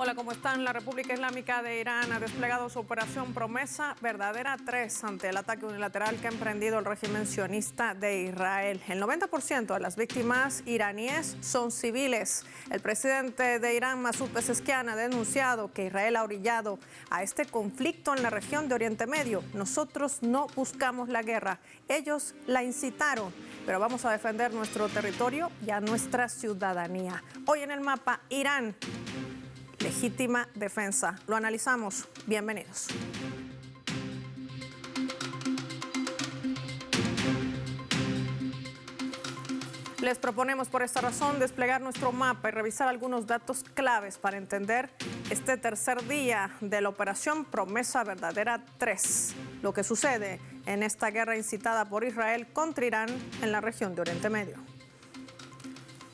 Hola, ¿cómo están? La República Islámica de Irán ha desplegado su operación Promesa Verdadera 3 ante el ataque unilateral que ha emprendido el régimen sionista de Israel. El 90% de las víctimas iraníes son civiles. El presidente de Irán, Masoud Pezeshkian, ha denunciado que Israel ha orillado a este conflicto en la región de Oriente Medio. Nosotros no buscamos la guerra, ellos la incitaron, pero vamos a defender nuestro territorio y a nuestra ciudadanía. Hoy en el mapa, Irán. Legítima defensa. Lo analizamos. Bienvenidos. Les proponemos por esta razón desplegar nuestro mapa y revisar algunos datos claves para entender este tercer día de la operación Promesa Verdadera 3. Lo que sucede en esta guerra incitada por Israel contra Irán en la región de Oriente Medio.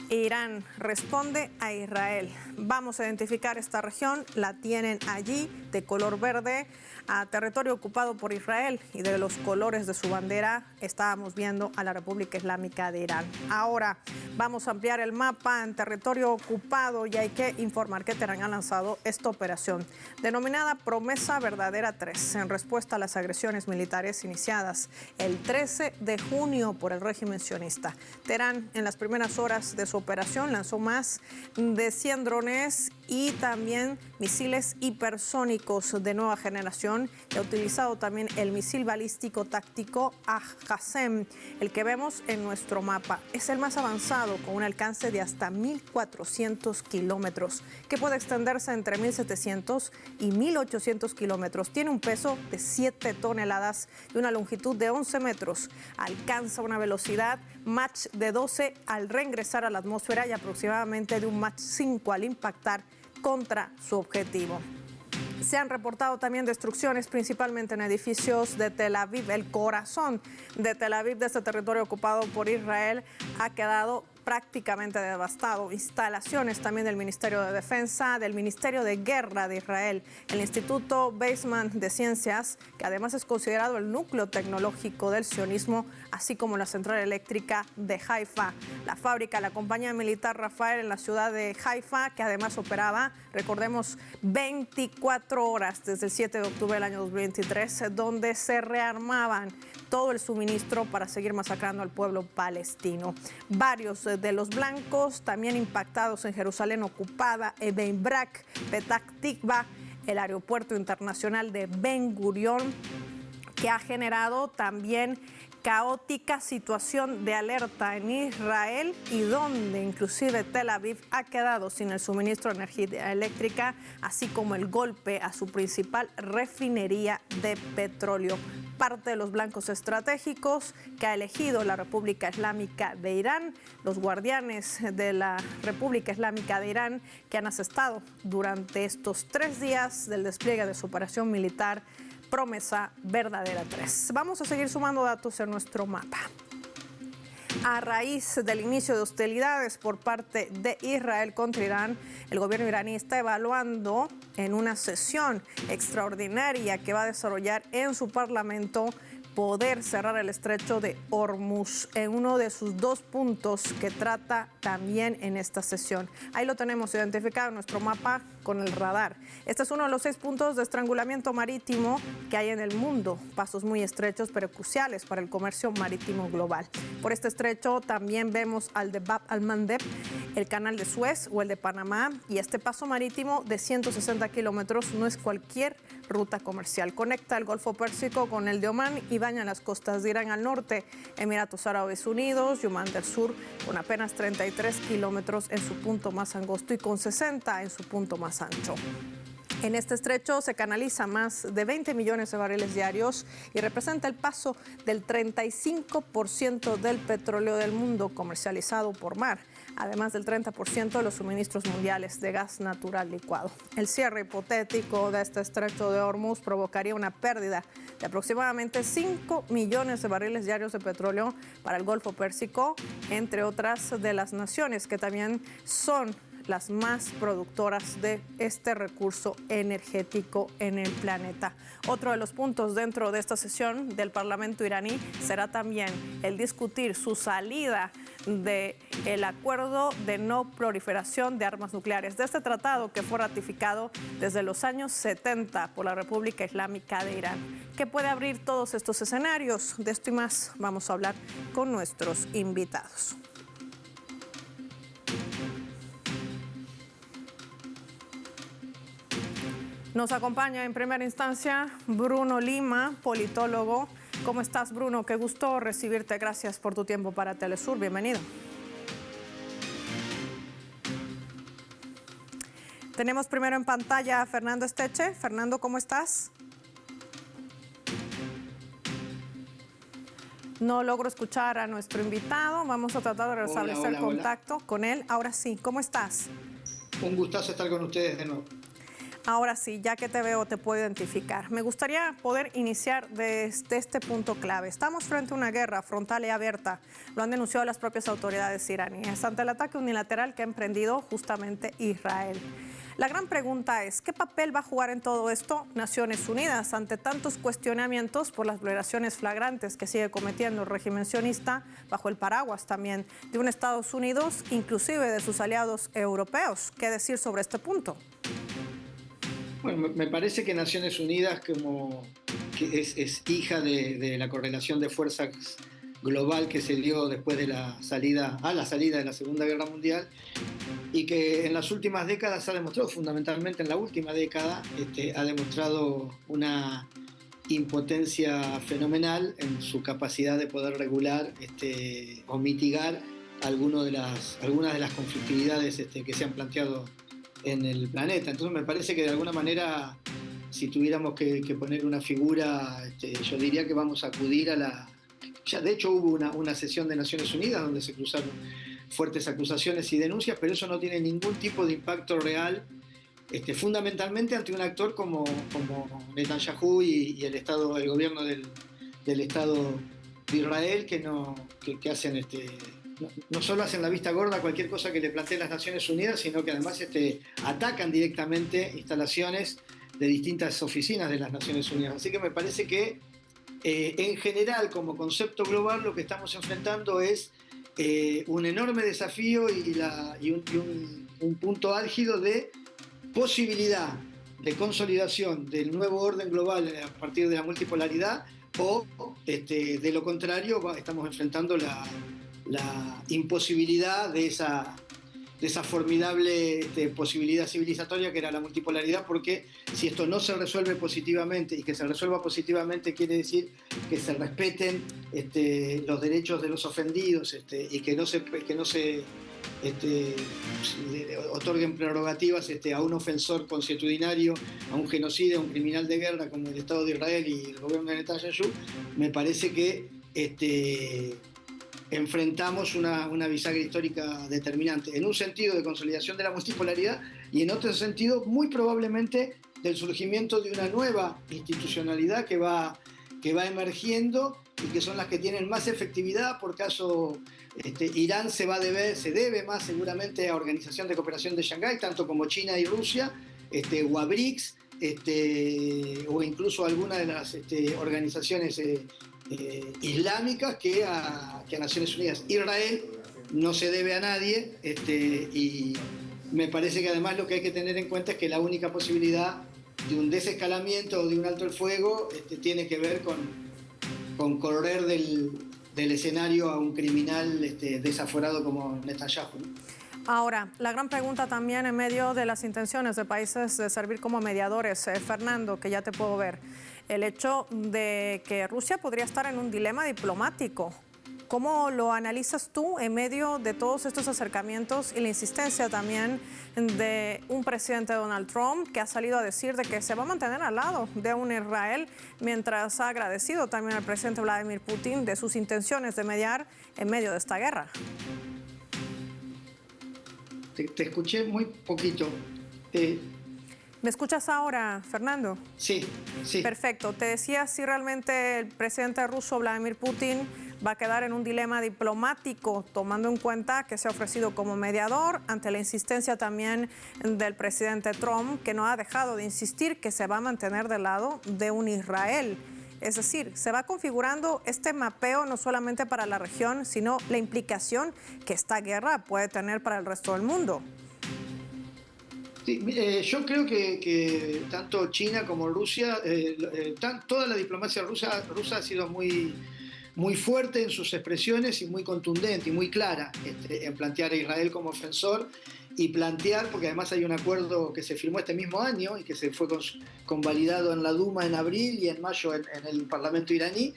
Irán responde a Israel. Vamos a identificar esta región, la tienen allí de color verde, a territorio ocupado por Israel, y de los colores de su bandera estábamos viendo a la República Islámica de Irán. Ahora vamos a ampliar el mapa en territorio ocupado y hay que informar que Teherán ha lanzado esta operación denominada Promesa Verdadera 3 en respuesta a las agresiones militares iniciadas el 13 de junio por el régimen sionista. Teherán en las primeras horas de su operación lanzó más de 100 drones y también misiles hipersónicos de nueva generación. Ha utilizado también el misil balístico táctico Al-Qasem, el que vemos en nuestro mapa. Es el más avanzado, con un alcance de hasta 1.400 kilómetros, que puede extenderse entre 1.700 y 1.800 kilómetros. Tiene un peso de 7 toneladas y una longitud de 11 metros. Alcanza una velocidad Mach de 12 al reingresar a la atmósfera y aproximadamente de un Mach 5 al impactar contra su objetivo. Se han reportado también destrucciones, principalmente en edificios de Tel Aviv. El corazón de Tel Aviv, de este territorio ocupado por Israel, ha quedado prácticamente devastado. Instalaciones también del Ministerio de Defensa, del Ministerio de Guerra de Israel, el Instituto Weizmann de Ciencias, que además es considerado el núcleo tecnológico del sionismo, así como la central eléctrica de Haifa, la fábrica, la compañía militar Rafael en la ciudad de Haifa, que además operaba, recordemos, 24 horas desde el 7 de octubre del año 2023, donde se rearmaban todo el suministro para seguir masacrando al pueblo palestino. Varios de los blancos también impactados en Jerusalén ocupada, Ben Brak, Petah Tikva, el aeropuerto internacional de Ben Gurión, que ha generado también caótica situación de alerta en Israel y donde inclusive Tel Aviv ha quedado sin el suministro de energía eléctrica, así como el golpe a su principal refinería de petróleo. Parte de los blancos estratégicos que ha elegido la República Islámica de Irán, los guardianes de la República Islámica de Irán, que han asestado durante estos 3 días del despliegue de su operación militar Promesa Verdadera 3. Vamos a seguir sumando datos en nuestro mapa. A raíz del inicio de hostilidades por parte de Israel contra Irán, el gobierno iraní está evaluando en una sesión extraordinaria que va a desarrollar en su parlamento poder cerrar el estrecho de Hormuz en uno de sus 2 puntos que trata también en esta sesión. Ahí lo tenemos identificado en nuestro mapa con el radar. Este es uno de los 6 puntos de estrangulamiento marítimo que hay en el mundo, pasos muy estrechos pero cruciales para el comercio marítimo global. Por este estrecho también vemos al de Bab al-Mandeb, el canal de Suez o el de Panamá, y este paso marítimo de 160 kilómetros no es cualquier ruta comercial. Conecta el Golfo Pérsico con el de Omán y baña las costas de Irán al norte, Emiratos Árabes Unidos y Omán del Sur, con apenas 33 kilómetros en su punto más angosto y con 60 en su punto más ancho. En este estrecho se canaliza más de 20 millones de barriles diarios y representa el paso del 35% del petróleo del mundo comercializado por mar, además del 30% de los suministros mundiales de gas natural licuado. El cierre hipotético de este estrecho de Hormuz provocaría una pérdida de aproximadamente 5 millones de barriles diarios de petróleo para el Golfo Pérsico, entre otras de las naciones que también son las más productoras de este recurso energético en el planeta. Otro de los puntos dentro de esta sesión del Parlamento iraní será también el discutir su salida del acuerdo de no proliferación de armas nucleares, de este tratado que fue ratificado desde los años 70 por la República Islámica de Irán. ¿Qué puede abrir todos estos escenarios? De esto y más vamos a hablar con nuestros invitados. Nos acompaña en primera instancia Bruno Lima, politólogo. ¿Cómo estás, Bruno? Qué gusto recibirte. Gracias por tu tiempo para Telesur. Bienvenido. Tenemos primero en pantalla a Fernando Esteche. Fernando, ¿cómo estás? No logro escuchar a nuestro invitado. Vamos a tratar de restablecer contacto con él. Ahora sí, ¿cómo estás? Un gustazo estar con ustedes de nuevo. Ahora sí, ya que te veo, te puedo identificar. Me gustaría poder iniciar desde este punto clave. Estamos frente a una guerra frontal y abierta. Lo han denunciado las propias autoridades iraníes ante el ataque unilateral que ha emprendido justamente Israel. La gran pregunta es, ¿qué papel va a jugar en todo esto Naciones Unidas ante tantos cuestionamientos por las violaciones flagrantes que sigue cometiendo el régimen sionista bajo el paraguas también de un Estados Unidos, inclusive de sus aliados europeos? ¿Qué decir sobre este punto? Bueno, me parece que Naciones Unidas como que es hija de la correlación de fuerzas global que se dio después de la salida de la Segunda Guerra Mundial y que en las últimas décadas ha demostrado, fundamentalmente en la última década, ha demostrado una impotencia fenomenal en su capacidad de poder regular o mitigar algunas de las conflictividades que se han planteado en el planeta. Entonces me parece que de alguna manera, si tuviéramos que poner una figura, yo diría que vamos a acudir a la... Ya de hecho hubo una sesión de Naciones Unidas donde se cruzaron fuertes acusaciones y denuncias, pero eso no tiene ningún tipo de impacto real, fundamentalmente ante un actor como Netanyahu y el gobierno del Estado de Israel, que hacen no solo hacen la vista gorda a cualquier cosa que le planteen las Naciones Unidas, sino que además atacan directamente instalaciones de distintas oficinas de las Naciones Unidas. Así que me parece que en general, como concepto global, lo que estamos enfrentando es un enorme desafío y un punto álgido de posibilidad de consolidación del nuevo orden global a partir de la multipolaridad o, de lo contrario, estamos enfrentando la imposibilidad de esa formidable posibilidad civilizatoria que era la multipolaridad, porque si esto no se resuelve positivamente, y que se resuelva positivamente quiere decir que se respeten los derechos de los ofendidos y que no se otorguen prerrogativas a un ofensor consuetudinario, a un genocida, a un criminal de guerra como el Estado de Israel y el gobierno de Netanyahu. Me parece que enfrentamos una bisagra histórica determinante, en un sentido de consolidación de la multipolaridad y en otro sentido muy probablemente del surgimiento de una nueva institucionalidad que va emergiendo y que son las que tienen más efectividad. Por caso Irán se debe más seguramente a Organización de Cooperación de Shanghái, tanto como China y Rusia, o a BRICS, o incluso a alguna de las organizaciones islámicas que a Naciones Unidas. Israel no se debe a nadie, y me parece que además lo que hay que tener en cuenta es que la única posibilidad de un desescalamiento o de un alto el fuego tiene que ver con correr del escenario a un criminal desaforado como Netanyahu. Ahora, la gran pregunta también en medio de las intenciones de países de servir como mediadores, Fernando, que ya te puedo ver, el hecho de que Rusia podría estar en un dilema diplomático. ¿Cómo lo analizas tú en medio de todos estos acercamientos y la insistencia también de un presidente Donald Trump que ha salido a decir de que se va a mantener al lado de un Israel, mientras ha agradecido también al presidente Vladimir Putin de sus intenciones de mediar en medio de esta guerra? Te escuché muy poquito. ¿Me escuchas ahora, Fernando? Sí, sí. Perfecto. Te decía si realmente el presidente ruso Vladimir Putin va a quedar en un dilema diplomático, tomando en cuenta que se ha ofrecido como mediador ante la insistencia también del presidente Trump, que no ha dejado de insistir que se va a mantener del lado de un Israel. Es decir, se va configurando este mapeo no solamente para la región, sino la implicación que esta guerra puede tener para el resto del mundo. Sí, yo creo que tanto China como Rusia, toda la diplomacia rusa ha sido muy fuerte en sus expresiones y muy contundente y muy clara en plantear a Israel como ofensor y plantear, porque además hay un acuerdo que se firmó este mismo año y que se fue convalidado en la Duma en abril y en mayo en el Parlamento iraní,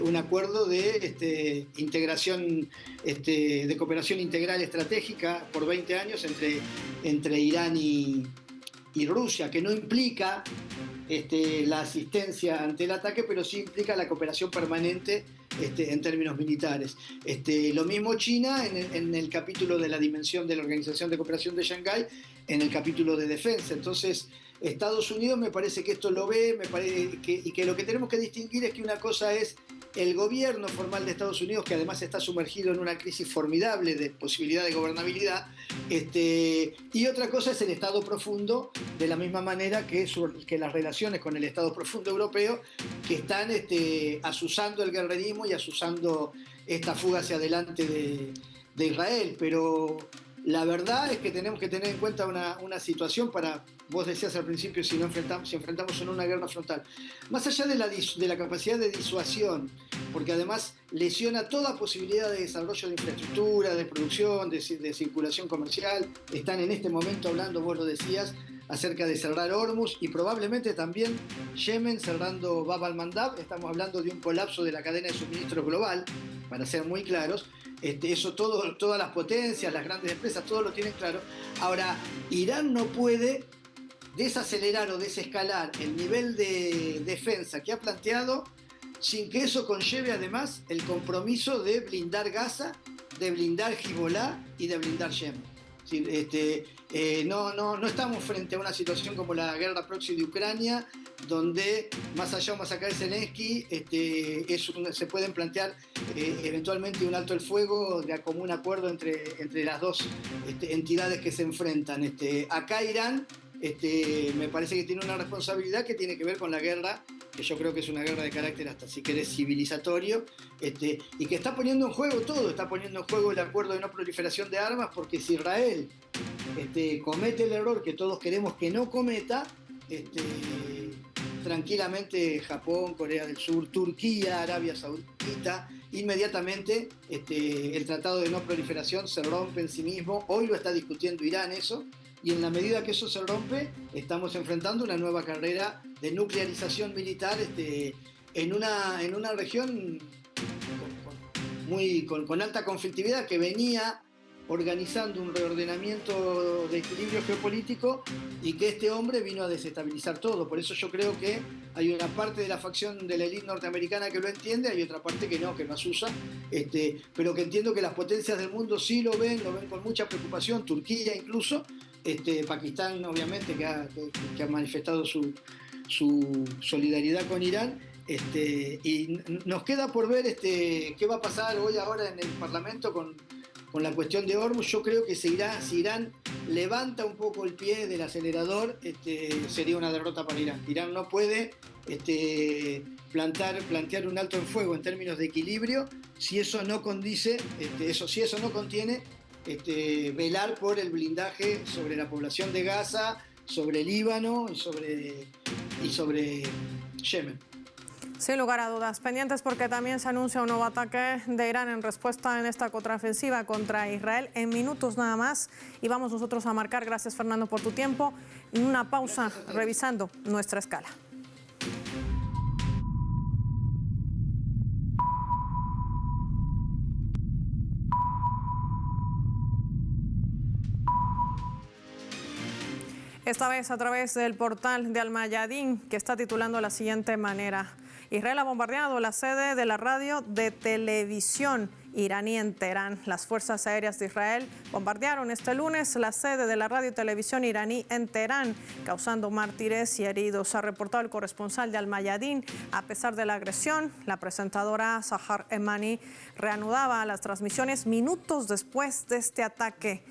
un acuerdo de integración, de cooperación integral estratégica por 20 años entre Irán y Rusia, que no implica la asistencia ante el ataque, pero sí implica la cooperación permanente en términos militares. Lo mismo China en el capítulo de la dimensión de la Organización de Cooperación de Shanghái, en el capítulo de defensa. Entonces, Estados Unidos me parece que esto lo ve, y que lo que tenemos que distinguir es que una cosa es el gobierno formal de Estados Unidos, que además está sumergido en una crisis formidable de posibilidad de gobernabilidad, y otra cosa es el Estado profundo, de la misma manera que las relaciones con el Estado profundo europeo, que están asusando el guerrerismo y asusando esta fuga hacia adelante de Israel. Pero la verdad es que tenemos que tener en cuenta una situación para, vos decías al principio, si enfrentamos en una guerra frontal, más allá de la capacidad de disuasión, porque además lesiona toda posibilidad de desarrollo de infraestructura, de producción, de circulación comercial. Están en este momento hablando, vos lo decías, acerca de cerrar Hormuz y probablemente también Yemen cerrando Bab al-Mandab. Estamos hablando de un colapso de la cadena de suministro global, para ser muy claros. Eso todas las potencias, las grandes empresas, todo lo tienen claro. Ahora, Irán no puede desacelerar o desescalar el nivel de defensa que ha planteado sin que eso conlleve además el compromiso de blindar Gaza, de blindar Hezbollah y de blindar Yemen. No estamos frente a una situación como la guerra proxy de Ucrania, donde más allá de masacrar Zelensky, se pueden plantear eventualmente un alto el fuego de común acuerdo entre las dos entidades que se enfrentan. Acá Irán me parece que tiene una responsabilidad que tiene que ver con la guerra, que yo creo que es una guerra de carácter hasta si querés civilizatorio, y que está poniendo en juego todo, está poniendo en juego el acuerdo de no proliferación de armas, porque si Israel comete el error que todos queremos que no cometa, tranquilamente Japón, Corea del Sur, Turquía, Arabia Saudita, inmediatamente el tratado de no proliferación se rompe en sí mismo. Hoy lo está discutiendo Irán eso, y en la medida que eso se rompe, estamos enfrentando una nueva carrera de nuclearización militar en una región con alta conflictividad, que venía organizando un reordenamiento de equilibrio geopolítico y que este hombre vino a desestabilizar todo. Por eso yo creo que hay una parte de la facción de la élite norteamericana que lo entiende, hay otra parte que no asusa, pero que entiendo que las potencias del mundo sí lo ven con mucha preocupación, Turquía incluso, Pakistán obviamente que ha manifestado su solidaridad con Irán. Y nos queda por ver qué va a pasar ahora en el Parlamento con la cuestión de Hormuz. Yo creo que si Irán levanta un poco el pie del acelerador, sería una derrota para Irán. Irán no puede plantear un alto en fuego en términos de equilibrio si eso no condice, si eso no contiene velar por el blindaje sobre la población de Gaza, sobre Líbano y sobre Yemen. Sin lugar a dudas, pendientes porque también se anuncia un nuevo ataque de Irán en respuesta en esta contraofensiva contra Israel en minutos nada más. Y vamos nosotros a marcar, gracias Fernando por tu tiempo, una pausa revisando nuestra escala. Esta vez a través del portal de Al Mayadin, que está titulando de la siguiente manera: Israel ha bombardeado la sede de la radio de televisión iraní en Teherán. Las fuerzas aéreas de Israel bombardearon este lunes la sede de la radio y televisión iraní en Teherán, causando mártires y heridos. Ha reportado el corresponsal de Al Mayadin. A pesar de la agresión, la presentadora Sahar Emani reanudaba las transmisiones minutos después de este ataque,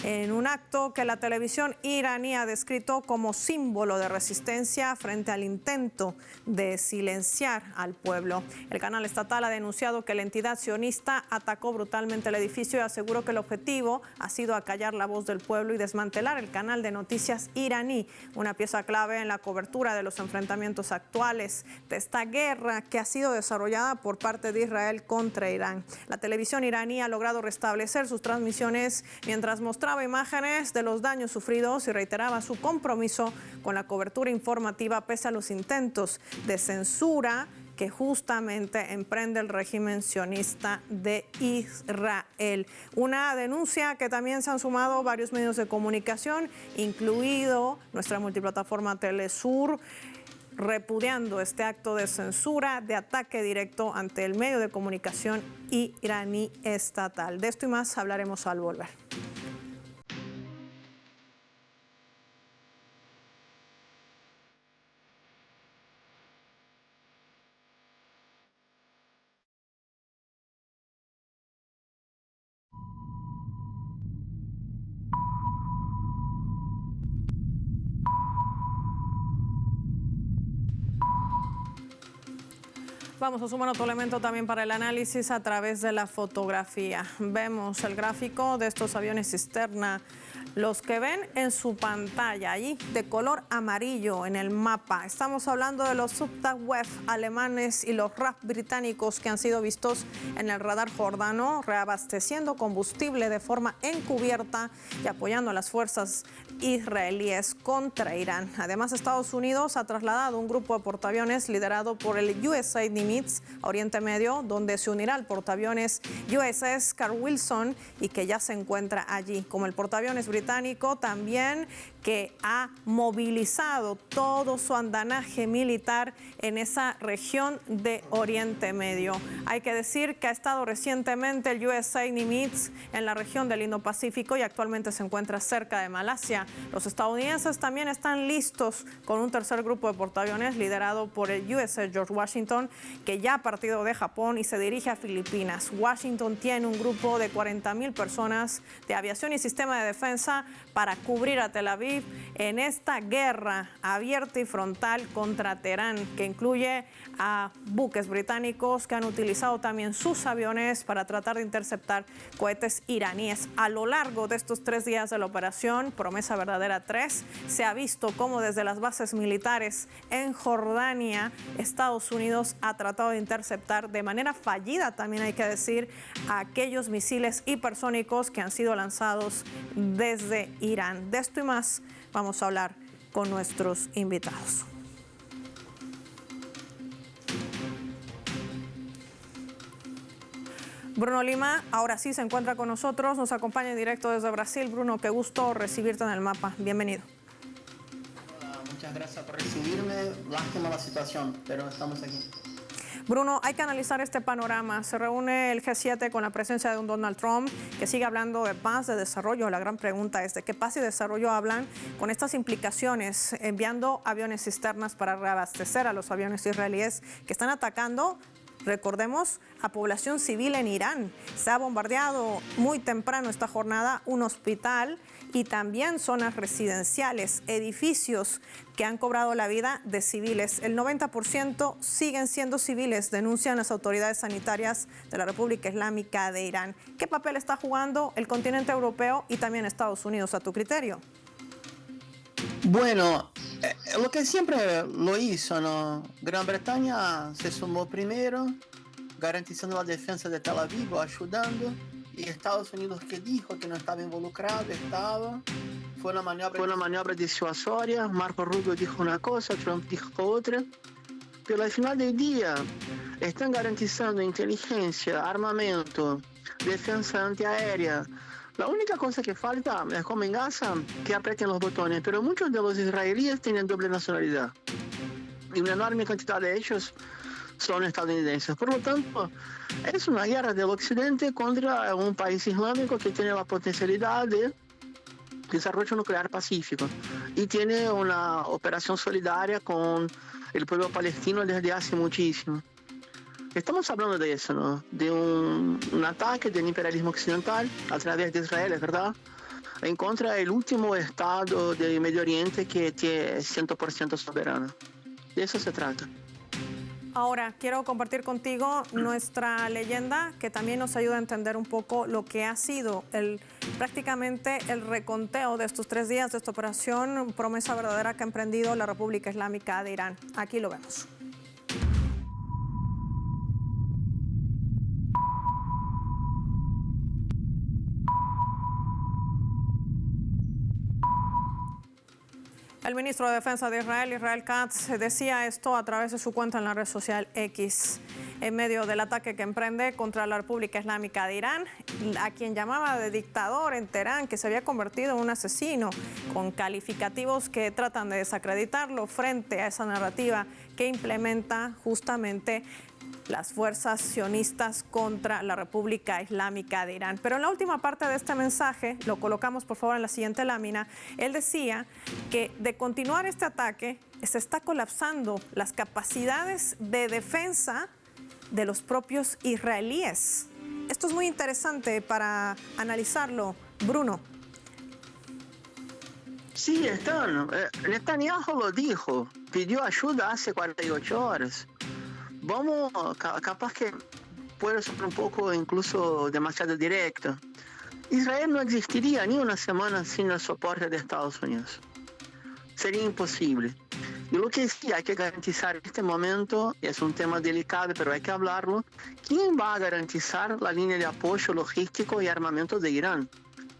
en un acto que la televisión iraní ha descrito como símbolo de resistencia frente al intento de silenciar al pueblo. El canal estatal ha denunciado que la entidad sionista atacó brutalmente el edificio y aseguró que el objetivo ha sido acallar la voz del pueblo y desmantelar el canal de noticias iraní, una pieza clave en la cobertura de los enfrentamientos actuales de esta guerra que ha sido desarrollada por parte de Israel contra Irán. La televisión iraní ha logrado restablecer sus transmisiones mientras mostraba imágenes de los daños sufridos y reiteraba su compromiso con la cobertura informativa pese a los intentos de censura que justamente emprende el régimen sionista de Israel. Una denuncia que también se han sumado varios medios de comunicación, incluido nuestra multiplataforma Telesur, repudiando este acto de censura, de ataque directo ante el medio de comunicación iraní estatal. De esto y más hablaremos al volver. Vamos a sumar otro elemento también para el análisis a través de la fotografía. Vemos el gráfico de estos aviones cisterna, los que ven en su pantalla, allí de color amarillo en el mapa. Estamos hablando de los Luftwaffe alemanes y los RAF británicos que han sido vistos en el radar jordano, reabasteciendo combustible de forma encubierta y apoyando a las fuerzas israelíes contra Irán. Además, Estados Unidos ha trasladado un grupo de portaaviones liderado por el USAID Nimitz a Oriente Medio, donde se unirá al portaaviones USS Carl Wilson y que ya se encuentra allí, como el portaaviones británico también, que ha movilizado todo su andanaje militar en esa región de Oriente Medio. Hay que decir que ha estado recientemente el USAID Nimitz en la región del Indo-Pacífico y actualmente se encuentra cerca de Malasia. Los estadounidenses también están listos con un tercer grupo de portaaviones liderado por el USS George Washington, que ya ha partido de Japón y se dirige a Filipinas. Washington tiene un grupo de 40,000 personas de aviación y sistema de defensa para cubrir a Tel Aviv en esta guerra abierta y frontal contra Teherán, que incluye a buques británicos que han utilizado también sus aviones para tratar de interceptar cohetes iraníes. A lo largo de estos 3 días de la operación Promesa Verdadera 3, se ha visto cómo desde las bases militares en Jordania, Estados Unidos ha tratado de interceptar de manera fallida, también hay que decir, a aquellos misiles hipersónicos que han sido lanzados desde Irán. De esto y más vamos a hablar con nuestros invitados. Bruno Lima, ahora sí se encuentra con nosotros, nos acompaña en directo desde Brasil. Bruno, qué gusto recibirte en el mapa. Bienvenido. Hola, muchas gracias por recibirme. Lástima la situación, pero estamos aquí. Bruno, hay que analizar este panorama. Se reúne el G7 con la presencia de un Donald Trump que sigue hablando de paz, de desarrollo. La gran pregunta es de qué paz y desarrollo hablan con estas implicaciones, enviando aviones cisternas para reabastecer a los aviones israelíes que están atacando, recordemos, a población civil en Irán. Se ha bombardeado muy temprano esta jornada un hospital y también zonas residenciales, edificios que han cobrado la vida de civiles. El 90% siguen siendo civiles, denuncian las autoridades sanitarias de la República Islámica de Irán. ¿Qué papel está jugando el continente europeo y también Estados Unidos a tu criterio? Bueno, lo que siempre lo hizo, ¿no? Gran Bretaña se sumó primero, garantizando la defensa de Tel Aviv, ayudando, y Estados Unidos, que dijo que no estaba involucrado, estaba. Fue una maniobra disuasoria. Marco Rubio dijo una cosa, Trump dijo otra, pero al final del día están garantizando inteligencia, armamento, defensa antiaérea. La única cosa que falta es, como en Gaza, que aprieten los botones, pero muchos de los israelíes tienen doble nacionalidad y una enorme cantidad de ellos son estadounidenses. Por lo tanto, es una guerra del Occidente contra un país islámico que tiene la potencialidad de desarrollo nuclear pacífico y tiene una operación solidaria con el pueblo palestino desde hace muchísimo. Estamos hablando de eso, ¿no? De un ataque del imperialismo occidental a través de Israel, es verdad, en contra del último estado del Medio Oriente que es 100% soberano. De eso se trata. Ahora, quiero compartir contigo nuestra leyenda que también nos ayuda a entender un poco lo que ha sido prácticamente el reconteo de estos 3 días de esta operación Promesa Verdadera que ha emprendido la República Islámica de Irán. Aquí lo vemos. El ministro de Defensa de Israel, Israel Katz, decía esto a través de su cuenta en la red social X, en medio del ataque que emprende contra la República Islámica de Irán, a quien llamaba de dictador en Teherán, que se había convertido en un asesino, con calificativos que tratan de desacreditarlo frente a esa narrativa que implementa justamente las fuerzas sionistas contra la República Islámica de Irán. Pero en la última parte de este mensaje, lo colocamos por favor en la siguiente lámina, él decía que de continuar este ataque se está colapsando las capacidades de defensa de los propios israelíes. Esto es muy interesante para analizarlo, Bruno. Sí, están. Netanyahu lo dijo, pidió ayuda hace 48 horas. Vamos, capaz que puede ser un poco incluso demasiado directo. Israel no existiría ni una semana sin el soporte de Estados Unidos. Sería imposible. Y lo que sí hay que garantizar en este momento, es un tema delicado, pero hay que hablarlo, ¿quién va a garantizar la línea de apoyo logístico y armamento de Irán?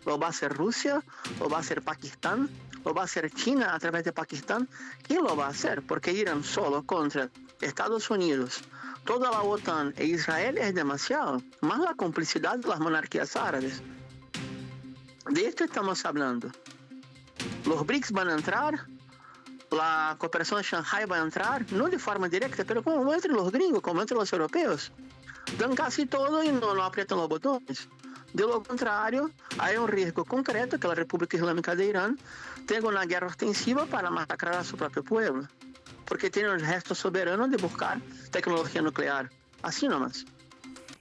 ¿Lo va a hacer Rusia? ¿Lo va a hacer Pakistán? ¿Lo va a hacer China a través de Pakistán? ¿Quién lo va a hacer? Porque Irán solo contra Estados Unidos, toda la OTAN e Israel es demasiado, más la complicidad de las monarquías árabes. De esto estamos hablando. Los BRICS van a entrar, la cooperación de Shanghai va a entrar, no de forma directa, pero como entre los gringos, como entre los europeos. Dan casi todo y no aprietan los botones. De lo contrario, hay un riesgo concreto que la República Islámica de Irán tenga una guerra extensiva para masacrar a su propio pueblo, porque tiene el gesto soberano de buscar tecnología nuclear. Así nomás.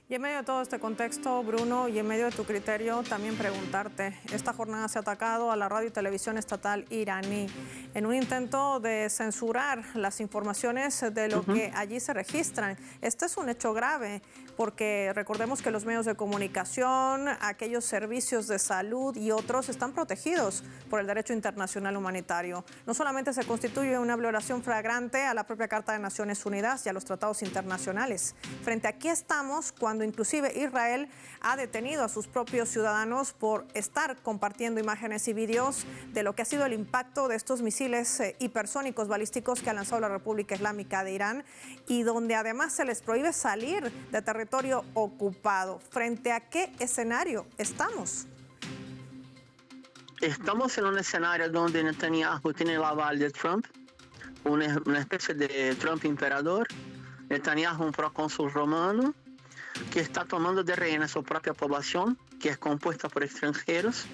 Y en medio de todo este contexto, Bruno, y en medio de tu criterio, también preguntarte, esta jornada se ha atacado a la radio y televisión estatal iraní en un intento de censurar las informaciones de lo que allí se registran. Este es un hecho grave porque recordemos que los medios de comunicación, aquellos servicios de salud y otros están protegidos por el derecho internacional humanitario. No solamente se constituye una violación flagrante a la propia Carta de Naciones Unidas y a los tratados internacionales. Frente a qué estamos cuando inclusive Israel ha detenido a sus propios ciudadanos por estar compartiendo imágenes y videos de lo que ha sido el impacto de estos misiles hipersónicos balísticos que ha lanzado la República Islámica de Irán y donde además se les prohíbe salir de territorio ocupado. ¿Frente a qué escenario estamos? Estamos en un escenario donde Netanyahu tiene el aval de Trump, una especie de Trump emperador. Netanyahu, un procónsul romano, que está tomando de rehén a su propia población, que es compuesta por extranjeros.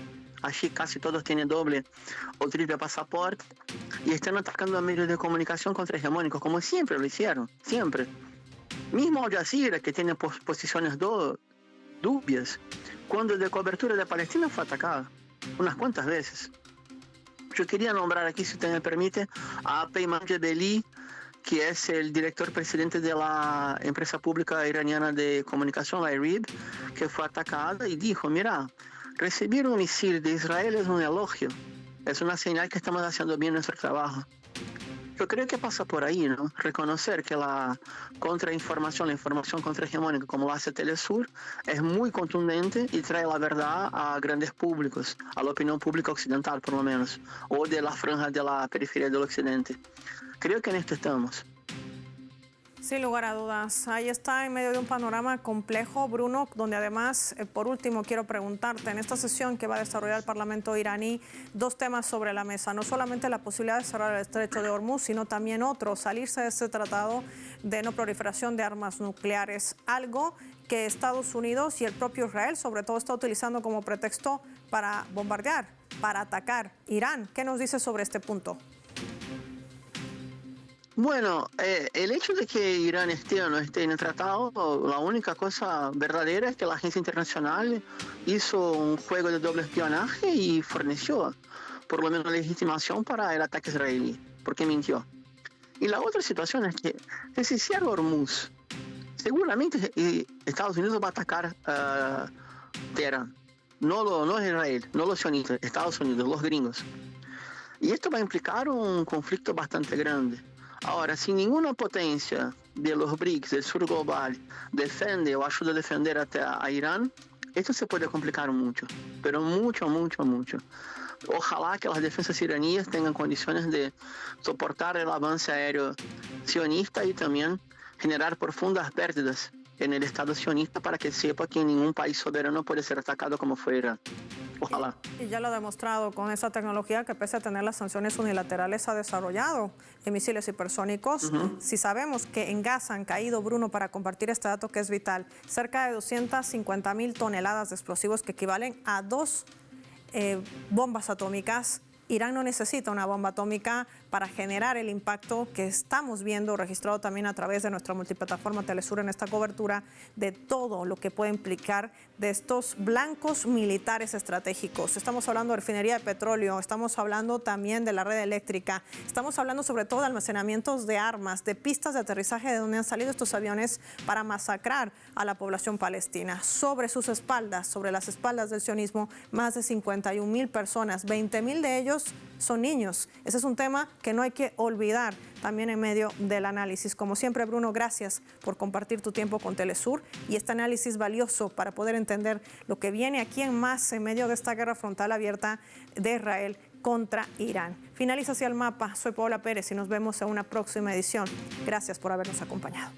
Allí casi todos tienen doble o triple pasaporte y están atacando a medios de comunicación contrahegemónicos, como siempre lo hicieron, siempre. Mismo Al Jazeera, que tiene posiciones dubias, cuando de cobertura de Palestina fue atacada unas cuantas veces. Yo quería nombrar aquí, si usted me permite, a Peyman Jebeli, que es el director presidente de la empresa pública iraniana de comunicación, la IRIB, que fue atacada y dijo, mira, recibir un misil de Israel es un elogio, es una señal que estamos haciendo bien nuestro trabajo. Yo creo que pasa por ahí, ¿no? Reconocer que la contrainformación, la información contrahegemónica, como lo hace Telesur, es muy contundente y trae la verdad a grandes públicos, a la opinión pública occidental por lo menos, o de la franja de la periferia del occidente. Creo que en esto estamos. Sin lugar a dudas, ahí está en medio de un panorama complejo, Bruno, donde además, por último, quiero preguntarte, en esta sesión que va a desarrollar el Parlamento iraní, dos temas sobre la mesa, no solamente la posibilidad de cerrar el estrecho de Hormuz, sino también otro, salirse de este tratado de no proliferación de armas nucleares, algo que Estados Unidos y el propio Israel, sobre todo, está utilizando como pretexto para bombardear, para atacar Irán. ¿Qué nos dice sobre este punto? Bueno, el hecho de que Irán esté o no esté en el tratado, la única cosa verdadera es que la agencia internacional hizo un juego de doble espionaje y forneció por lo menos legitimación para el ataque israelí, porque mintió. Y la otra situación es que si se cierra Hormuz, seguramente Estados Unidos va a atacar Teherán, no Israel, no los sionistas, Estados Unidos, los gringos. Y esto va a implicar un conflicto bastante grande. Ahora, si ninguna potencia de los BRICS, del sur global, defiende o ayuda a defender a Irán, esto se puede complicar mucho, pero mucho. Ojalá que las defensas iraníes tengan condiciones de soportar el avance aéreo sionista y también generar profundas pérdidas en el Estado sionista para que sepa que ningún país soberano puede ser atacado como fue Irán. Ojalá. Y ya lo ha demostrado con esa tecnología que pese a tener las sanciones unilaterales ha desarrollado en misiles hipersónicos. Si sabemos que en Gaza han caído, Bruno, para compartir este dato que es vital, cerca de 250.000 toneladas de explosivos que equivalen a 2 bombas atómicas. Irán no necesita una bomba atómica para generar el impacto que estamos viendo, registrado también a través de nuestra multiplataforma Telesur en esta cobertura, de todo lo que puede implicar de estos blancos militares estratégicos. Estamos hablando de refinería de petróleo, estamos hablando también de la red eléctrica, estamos hablando sobre todo de almacenamientos de armas, de pistas de aterrizaje de donde han salido estos aviones para masacrar a la población palestina. Sobre sus espaldas, sobre las espaldas del sionismo, más de 51.000 personas, 20.000 de ellos son niños. Ese es un tema que no hay que olvidar también en medio del análisis. Como siempre, Bruno, gracias por compartir tu tiempo con Telesur y este análisis valioso para poder entender lo que viene aquí en más en medio de esta guerra frontal abierta de Israel contra Irán. Finaliza así el mapa. Soy Paola Pérez y nos vemos en una próxima edición. Gracias por habernos acompañado.